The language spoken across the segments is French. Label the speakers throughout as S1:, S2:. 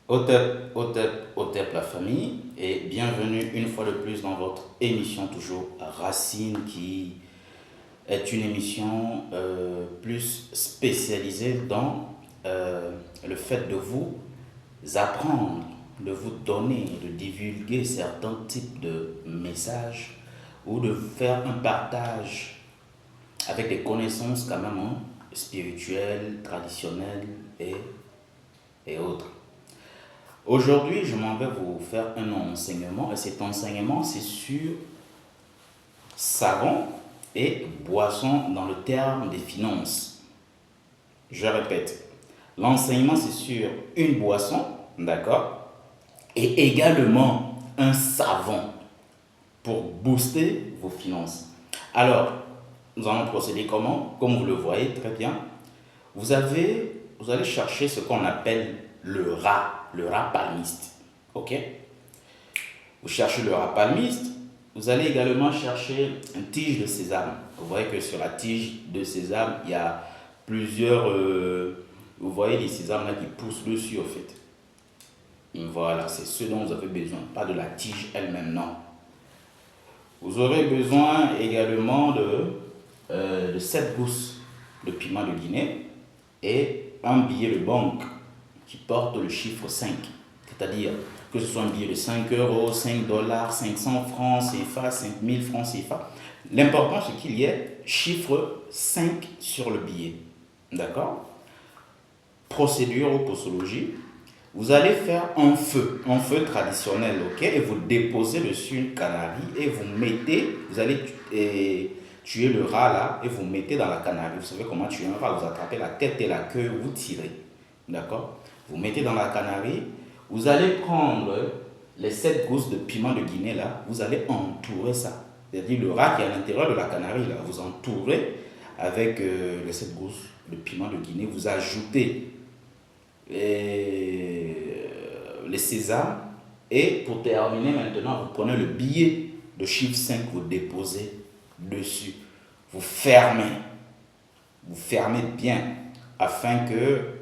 S1: Au TEP la famille, et bienvenue une fois de plus dans votre émission toujours Racine, qui est une émission plus spécialisée dans le fait de vous apprendre, de vous donner, de divulguer certains types de messages ou de faire un partage avec des connaissances quand même spirituelles, traditionnelles et autres. Aujourd'hui, je m'en vais vous faire un enseignement, et cet enseignement, c'est sur savon et boisson dans le terme des finances. Je répète, l'enseignement, c'est sur une boisson, d'accord, et également un savon pour booster vos finances. Alors, nous allons procéder comment? Comme vous le voyez très bien, vous allez chercher ce qu'on appelle le rat palmiste. Ok? Vous cherchez le rat palmiste. Vous allez également chercher une tige de sésame. Vous voyez que sur la tige de sésame, il y a plusieurs. Vous voyez les sésames là qui poussent dessus, en fait. Voilà, c'est ce dont vous avez besoin, pas de la tige elle-même, non. Vous aurez besoin également de 7 gousses de piment de Guinée et un billet de banque qui porte le chiffre 5. C'est-à-dire que ce soit un billet de 5 euros, 5 dollars, 500 francs CFA, 5000 francs CFA. L'important, c'est qu'il y ait chiffre 5 sur le billet. D'accord? Procédure ou posologie. Vous allez faire un feu traditionnel, ok? Et vous déposez dessus une canarie et vous allez tuer le rat là et vous mettez dans la canarie. Vous savez comment tuer un rat? Vous attrapez la tête et la queue, vous tirez. D'accord? Vous mettez dans la canarie. Vous allez prendre les 7 gousses de piment de Guinée là, vous allez entourer ça. C'est-à-dire le rat qui est à l'intérieur de la canarie là, vous entourez avec les 7 gousses de piment de Guinée. Vous ajoutez les sésames. Et pour terminer maintenant, vous prenez le billet de chiffre 5, vous déposez dessus. Vous fermez bien afin que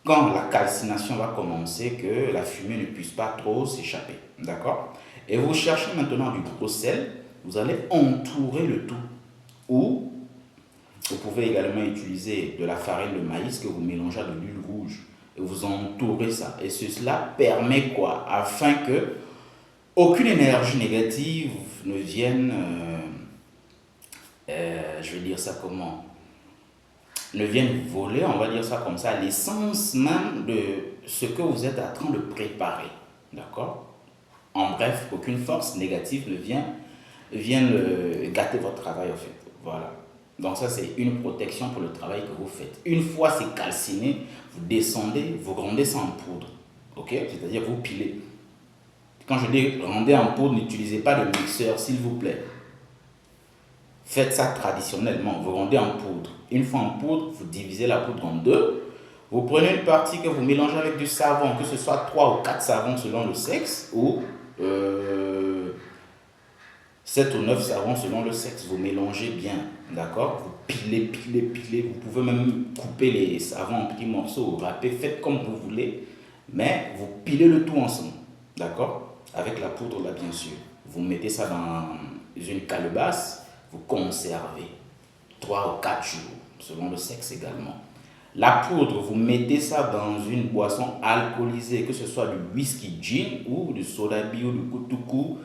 S1: quand la calcination va commencer, que la fumée ne puisse pas trop s'échapper. D'accord? Et vous cherchez maintenant du gros sel, vous allez entourer le tout. Ou vous pouvez également utiliser de la farine de maïs que vous mélangez à de l'huile rouge. Et vous entourez ça. Et cela permet quoi? Afin que aucune énergie négative ne vienne, je vais dire ça comment? Ne vienne voler, on va dire ça comme ça, l'essence même de ce que vous êtes en train de préparer. D'accord? En bref, aucune force négative ne vienne gâter votre travail, en fait. Voilà. Donc ça, c'est une protection pour le travail que vous faites. Une fois c'est calciné, vous descendez, vous rendez ça en poudre. Ok? C'est-à-dire vous pilez. Quand je dis rendez en poudre, n'utilisez pas de mixeur, s'il vous plaît. Faites ça traditionnellement, vous rendez en poudre. Une fois en poudre, vous divisez la poudre en deux. Vous prenez une partie que vous mélangez avec du savon, que ce soit 3 ou 4 savons selon le sexe, ou 7 ou 9 savons selon le sexe. Vous mélangez bien, d'accord? Vous pilez. Vous pouvez même couper les savons en petits morceaux, râper, faites comme vous voulez. Mais vous pilez le tout ensemble, d'accord? Avec la poudre là, bien sûr. Vous mettez ça dans une calebasse. Vous conservez 3 ou 4 jours, selon le sexe également. La poudre, vous mettez ça dans une boisson alcoolisée, que ce soit du whisky gin ou du soda bio, du kutuku.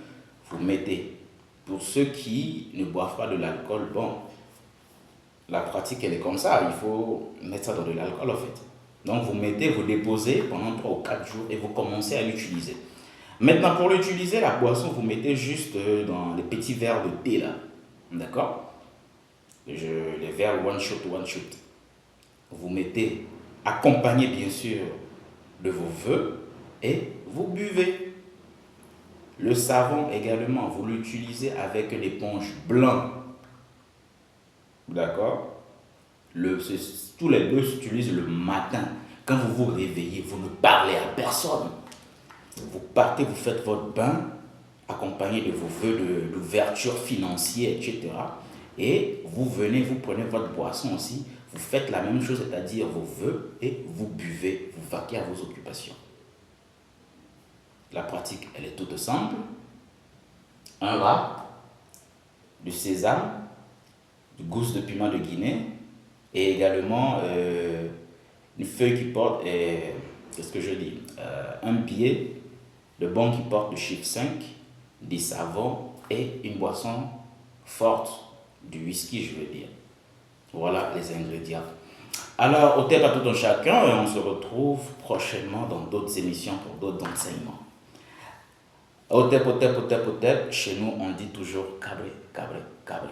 S1: Vous mettez. Pour ceux qui ne boivent pas de l'alcool, bon, la pratique elle est comme ça, il faut mettre ça dans de l'alcool en fait. Donc vous mettez, vous déposez pendant 3 ou 4 jours et vous commencez à l'utiliser. Maintenant pour l'utiliser, la boisson, vous mettez juste dans les petits verres de thé là. D'accord? Les verres one shot. Vous mettez, accompagné bien sûr de vos vœux, et vous buvez. Le savon également, vous l'utilisez avec l'éponge blanche. D'accord? Tous les deux s'utilisent le matin. Quand vous vous réveillez, vous ne parlez à personne. Vous partez, vous faites votre bain, accompagné de vos vœux d'ouverture financière, etc. Et vous venez, vous prenez votre boisson aussi, vous faites la même chose, c'est-à-dire vos vœux, et vous buvez, vous vaquez à vos occupations. La pratique, elle est toute simple. Un rat, du sésame, du gousse de piment de Guinée et également une feuille qui porte, qu'est-ce que je dis, un billet, le bon qui porte le chiffre 5, des savons et une boisson forte, du whisky, je veux dire. Voilà les ingrédients. Alors, au thème à tout un chacun, et on se retrouve prochainement dans d'autres émissions pour d'autres enseignements. Au thème, chez nous, on dit toujours cabré, cabré, cabré.